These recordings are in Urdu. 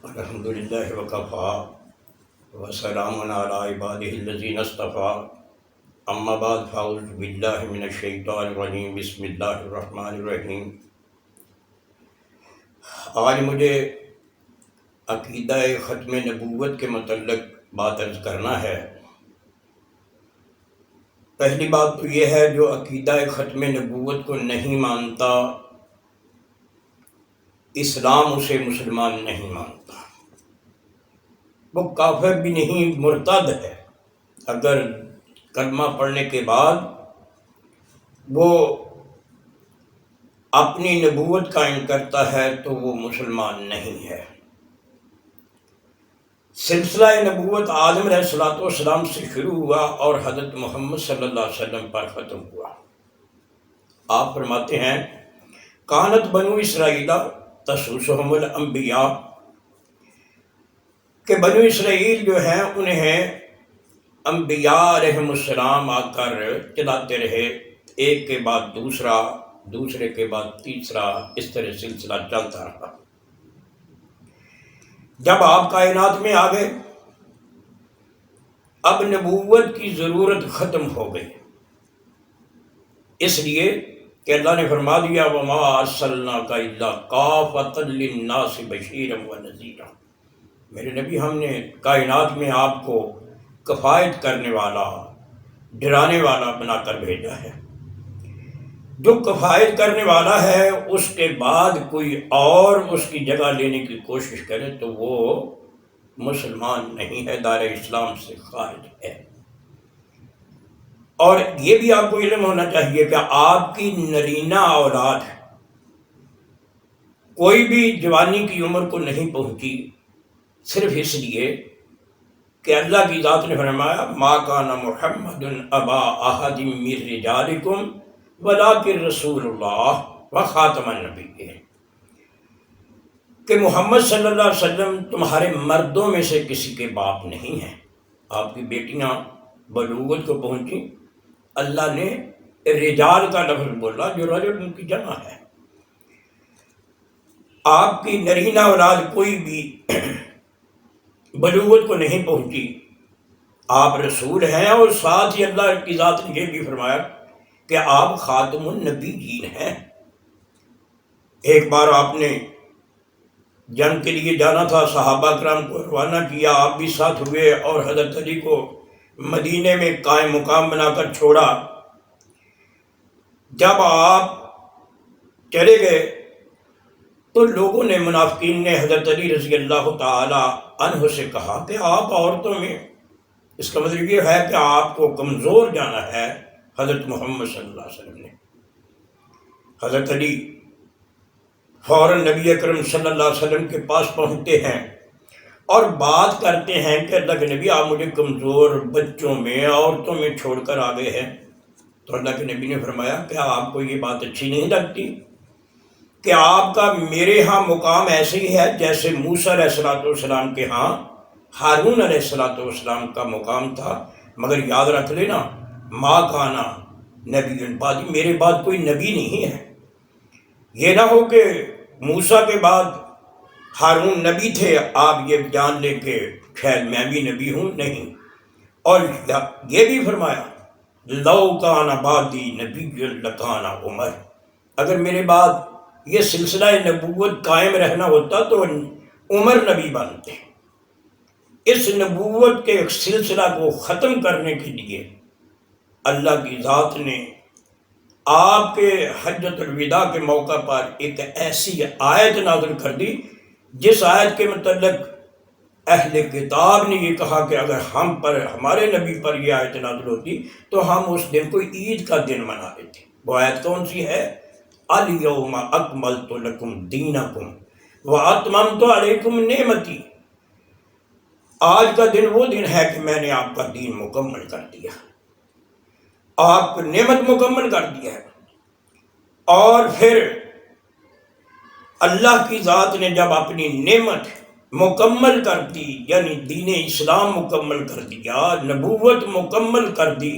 الحمد للہ وکفیٰ وسلام علی عبادہ الذین اصطفیٰ اما بعد فاعوذ باللہ من الشیطان الرجیم بسم اللہ الرحمن الرحیم۔ آج مجھے عقیدہ ختم نبوت کے متعلق بات عرض کرنا ہے۔ پہلی بات تو یہ ہے، جو عقیدہ ختم نبوت کو نہیں مانتا، اسلام اسے مسلمان نہیں مانتا، وہ کافر بھی نہیں، مرتد ہے۔ اگر کلمہ پڑھنے کے بعد وہ اپنی نبوت قائم کرتا ہے تو وہ مسلمان نہیں ہے۔ سلسلہ نبوت آدم علیہ السلام سے شروع ہوا اور حضرت محمد صلی اللہ علیہ وسلم پر ختم ہوا۔ آپ فرماتے ہیں، کانت بنو اسرائیل تسوسہم الانبیاء، کہ بنو اسرائیل جو ہیں انہیں انبیاء علیہم السلام آ کر چلاتے رہے، ایک کے بعد دوسرا، دوسرے کے بعد تیسرا، اس طرح سلسلہ چلتا رہا۔ جب آپ کائنات میں آ گئے، اب نبوت کی ضرورت ختم ہو گئی، اس لیے کہ اللہ نے فرما دیا، وَمَا أَرْسَلْنَاكَ إِلَّا كَافَةً لِلنَّاسِ بَشِيرًا وَنَذِيرًا۔ میرے نبی، ہم نے کائنات میں آپ کو کفایت کرنے والا، ڈرانے والا بنا کر بھیجا ہے۔ جو کفایت کرنے والا ہے، اس کے بعد کوئی اور اس کی جگہ لینے کی کوشش کرے تو وہ مسلمان نہیں ہے، دائرہ اسلام سے خارج ہے۔ اور یہ بھی آپ کو علم ہونا چاہیے کہ آپ کی نرینہ اولاد کوئی بھی جوانی کی عمر کو نہیں پہنچی، صرف اس لیے کہ اللہ کی ذات نے فرمایا، ما کان محمد ابا احد من رجالکم ولکن رسول اللہ وخاتم النبیین، کہ محمد صلی اللہ علیہ وسلم تمہارے مردوں میں سے کسی کے باپ نہیں ہیں۔ آپ کی بیٹیاں بلوغت کو پہنچی، اللہ نے رجال کا لفظ بولا، جو رجل ان کی جمع ہے۔ آپ کی نرینہ اولاد کوئی بھی بلوغت کو نہیں پہنچی، آپ رسول ہیں، اور ساتھ ہی اللہ کی ذات نے یہ بھی فرمایا کہ آپ خاتم النبیین ہیں۔ ایک بار آپ نے جنگ کے لیے جانا تھا، صحابہ کرام کو روانہ کیا، آپ بھی ساتھ ہوئے، اور حضرت علی کو مدینے میں قائم مقام بنا کر چھوڑا۔ جب آپ چلے گئے تو لوگوں نے، منافقین نے حضرت علی رضی اللہ تعالی عنہ سے کہا کہ آپ عورتوں میں، اس کا مطلب یہ ہے کہ آپ کو کمزور جانا ہے۔ حضرت محمد صلی اللہ علیہ وسلم نے، حضرت علی فوراً نبی اکرم صلی اللہ علیہ وسلم کے پاس پہنچتے ہیں اور بات کرتے ہیں کہ اللہ کے نبی، آپ مجھے کمزور بچوں میں، عورتوں میں چھوڑ کر آ گئے ہیں۔ تو اللہ کے نبی نے فرمایا، کیا آپ کو یہ بات اچھی نہیں لگتی کہ آپ کا میرے ہاں مقام ایسے ہی ہے جیسے موسیٰ علیہ السلام کے ہاں ہارون علیہ السلام کا مقام تھا؟ مگر یاد رکھ لینا، ما کانا نبی بعدی، میرے بعد کوئی نبی نہیں ہے۔ یہ نہ ہو کہ موسیٰ کے بعد ہارون نبی تھے، آپ یہ جان لیں کہ شاید میں بھی نبی ہوں، نہیں۔ اور یہ بھی فرمایا، لو کان بعدی نبی لکان عمر، اگر میرے بعد یہ سلسلہ نبوت قائم رہنا ہوتا تو عمر نبی بنتے۔ اس نبوت کے سلسلہ کو ختم کرنے کے لیے اللہ کی ذات نے آپ کے حجۃ الوداع کے موقع پر ایک ایسی آیت نازل کر دی، جس آیت کے متعلق اہل کتاب نے یہ کہا کہ اگر ہم پر، ہمارے نبی پر یہ آیت نازل ہوتی تو ہم اس دن کو عید کا دن منا لیتے۔ وہ آیت کون سی ہے؟ الیوم اکملت لکم دینکم واتممت علیکم نعمتی، آج کا دن وہ دن ہے کہ میں نے آپ کا دین مکمل کر دیا، آپ کو نعمت مکمل کر دیا ہے۔ اور پھر اللہ کی ذات نے جب اپنی نعمت مکمل کر دی، یعنی دین اسلام مکمل کر دیا، نبوت مکمل کر دی،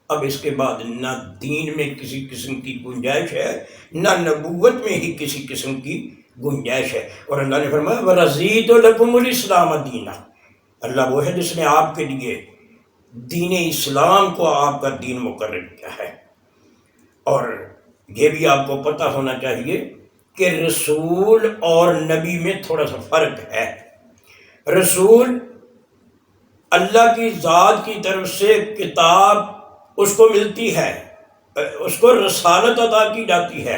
اب اس کے بعد نہ دین میں کسی قسم کی گنجائش ہے، نہ نبوت میں ہی کسی قسم کی گنجائش ہے۔ اور اللہ نے فرمایا وَرَضِيتُ لَكُمُ الْإِسْلَامَ دِينًا، اللہ وہ ہے جس نے آپ کے لیے دین اسلام کو آپ کا دین مقرر کیا ہے۔ اور یہ بھی آپ کو پتہ ہونا چاہیے کہ رسول اور نبی میں تھوڑا سا فرق ہے۔ رسول اللہ کی ذات کی طرف سے کتاب اس کو ملتی ہے، اس کو رسالت عطا کی جاتی ہے،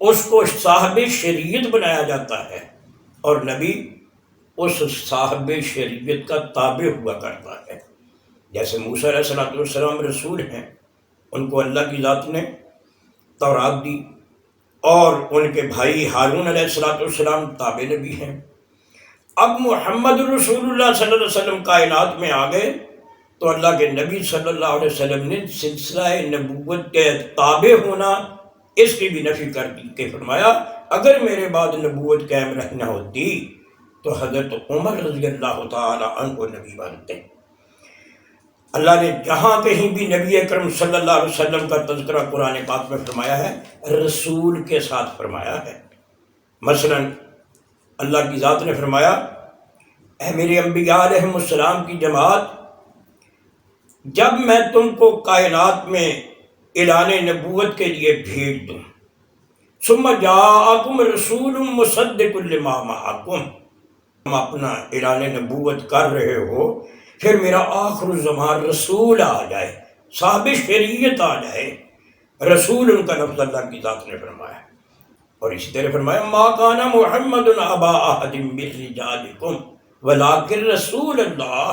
اس کو صاحب شریعت بنایا جاتا ہے، اور نبی اس صاحب شریعت کا تابع ہوا کرتا ہے۔ جیسے موسیٰ علیہ السلام رسول ہیں، ان کو اللہ کی ذات نے تورات دی، اور ان کے بھائی ہارون علیہ السلام تابع نبی ہیں۔ اب محمد رسول اللہ صلی اللہ علیہ وسلم کائنات میں آ گئے تو اللہ کے نبی صلی اللہ علیہ وسلم نے سلسلہ نبوت کے تابع ہونا اس کی بھی نفی کر دی کہ فرمایا اگر میرے بعد نبوت قائم رہنا ہوتی تو حضرت عمر رضی اللہ تعالی عنہ کو نبی بنتے۔ اللہ نے جہاں کہیں بھی نبی اکرم صلی اللہ علیہ وسلم کا تذکرہ قرآن پاک میں فرمایا ہے، رسول کے ساتھ فرمایا ہے۔ مثلا اللہ کی ذات نے فرمایا اے میرے انبیاء علیہم السلام کی جماعت، جب میں تم کو کائنات میں اعلان نبوت کے لیے بھیج دوں، ثم جاءکم رسول مصدق لما معکم، تم اپنا اعلان نبوت کر رہے ہو، پھر میرا آخر الزمان رسول آ جائے، صاحب شریعت آ جائے، رسول ان کا لفظ اللہ کی ذات نے فرمایا۔ اور اسی طرح فرمایا ما کان محمد ابا احد من رجالکم ولکن رسول اللہ،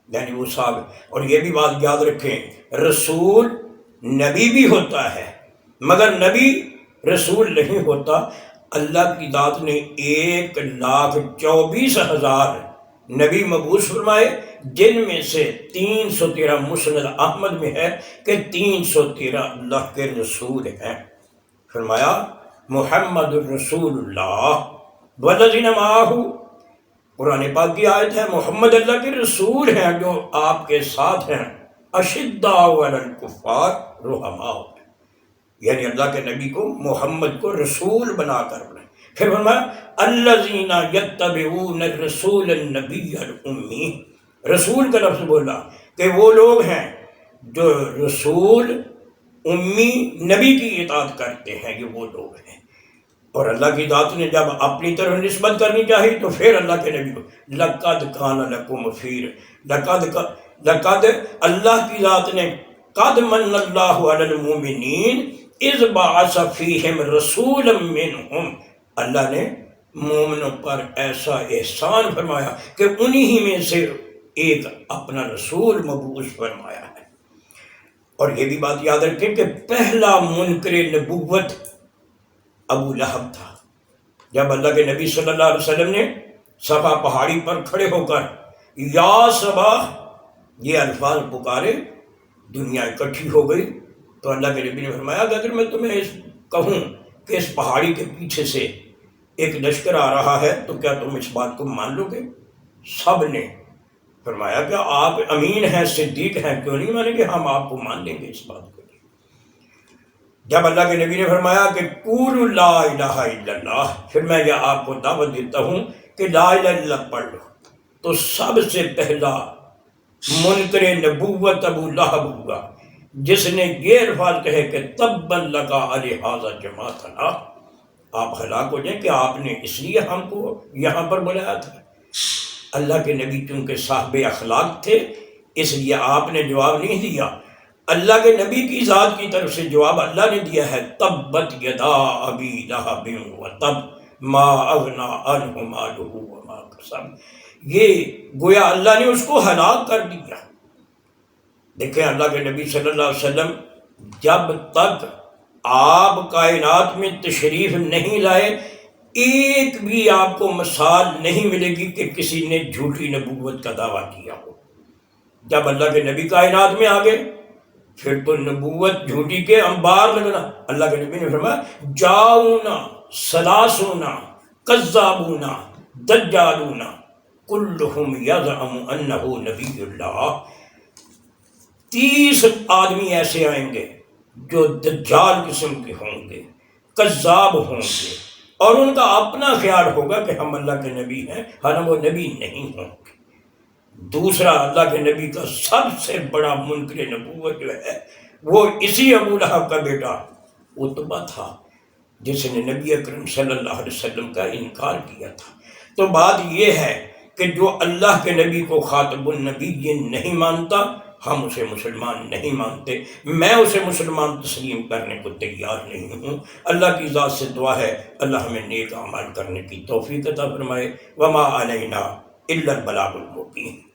یعنی وہ صاحب۔ اور یہ بھی بات یاد رکھیں، رسول نبی بھی ہوتا ہے مگر نبی رسول نہیں ہوتا۔ اللہ کی ذات نے 1,24,000 نبی مبعوث فرمائے، جن میں سے 313 مسند احمد میں ہے کہ 313 اللہ کے رسول ہیں۔ فرمایا محمد الرسول اللہ والذین معہ، قرآن پاک کی آیت ہے، محمد اللہ کے رسول ہیں جو آپ کے ساتھ ہیں، اشداء علی الکفار رحماء، یعنی اللہ کے نبی کو محمد کو رسول بنا کر بنائے۔ پھر فرمایا الذین یتبعون الرسول النبی الامی، رسول کا لفظ بولا کہ وہ لوگ ہیں جو رسول امی نبی کی اطاعت کرتے ہیں، یہ وہ لوگ ہیں۔ اور اللہ کی ذات نے جب اپنی طرف نسبت کرنی چاہی تو پھر اللہ کے نبی کو لقد کان لکم فی، لقد اللہ کی ذات نے قد من اللہ علی المؤمنین اذ بعث فیہم رسولا منہم، اللہ نے مومنوں پر ایسا احسان فرمایا کہ انہی میں سے ایک اپنا رسول مبعوث فرمایا ہے۔ اور یہ بھی بات یاد رکھیں کہ پہلا منکر نبوت ابو لہب تھا۔ جب اللہ کے نبی صلی اللہ علیہ وسلم نے صفا پہاڑی پر کھڑے ہو کر یا صبا یہ الفاظ پکارے، دنیا اکٹھی ہو گئی، تو اللہ کے نبی نے فرمایا کہ اگر میں تمہیں کہوں کہ اس پہاڑی کے پیچھے سے ایک لشکر آ رہا ہے تو کیا تم اس بات کو مان لو گے؟ سب نے فرمایا کہ آپ امین ہیں، صدیق ہیں، کیوں نہیں مانیں گے، ہم آپ کو مان لیں گے اس بات کو۔ جب اللہ کے نبی نے فرمایا کہ قولوا لا الہ الا اللہ، پھر میں یہ آپ کو دعوت دیتا ہوں کہ لا الہ الا اللہ پڑھ لو، تو سب سے پہلا منکر نبوت ابو لہب ہوا، جس نے یہ الفاظ کہے کہ تبا لک لہذا جمعتنا، آپ ہلاک ہو جائیں کہ آپ نے اس لیے ہم کو یہاں پر بلایا تھا۔ اللہ کے نبی چونکہ صاحب اخلاق تھے اس لیے آپ نے جواب نہیں دیا، اللہ کے نبی کی ذات کی طرف سے جواب اللہ نے دیا ہے تبت یدا ابی لہب وتب ما اغنی عنہ مالہ وما کسب، یہ گویا اللہ نے اس کو ہلاک کر دیا۔ دیکھیں اللہ کے نبی صلی اللہ علیہ وسلم جب تک آپ کائنات میں تشریف نہیں لائے، ایک بھی آپ کو مثال نہیں ملے گی کہ کسی نے جھوٹی نبوت کا دعویٰ کیا ہو۔ جب اللہ کے نبی کائنات میں آگے پھر تو نبوت جھوٹی کے انبار لگنا۔ اللہ کے نبی نے فرمایا جاؤنا سلاسونا کذابونا دجالونا کلہم یزعم انہ نبی اللہ، 30 آدمی ایسے آئیں گے جو دجال قسم کے ہوں گے، کذاب ہوں گے، اور ان کا اپنا خیال ہوگا کہ ہم اللہ کے نبی ہیں، حالانکہ وہ نبی نہیں ہوں گے۔ دوسرا، اللہ کے نبی کا سب سے بڑا منکر نبوت جو ہے وہ اسی ابو لہب کا بیٹا عتبہ تھا، جس نے نبی اکرم صلی اللہ علیہ وسلم کا انکار کیا تھا۔ تو بات یہ ہے کہ جو اللہ کے نبی کو خاتم النبی نہیں مانتا، ہم اسے مسلمان نہیں مانتے، میں اسے مسلمان تسلیم کرنے کو تیار نہیں ہوں۔ اللہ کی ذات سے دعا ہے اللہ ہمیں نیک اعمال کرنے کی توفیق عطا فرمائے۔ وما علینا الا البلاغ المبین۔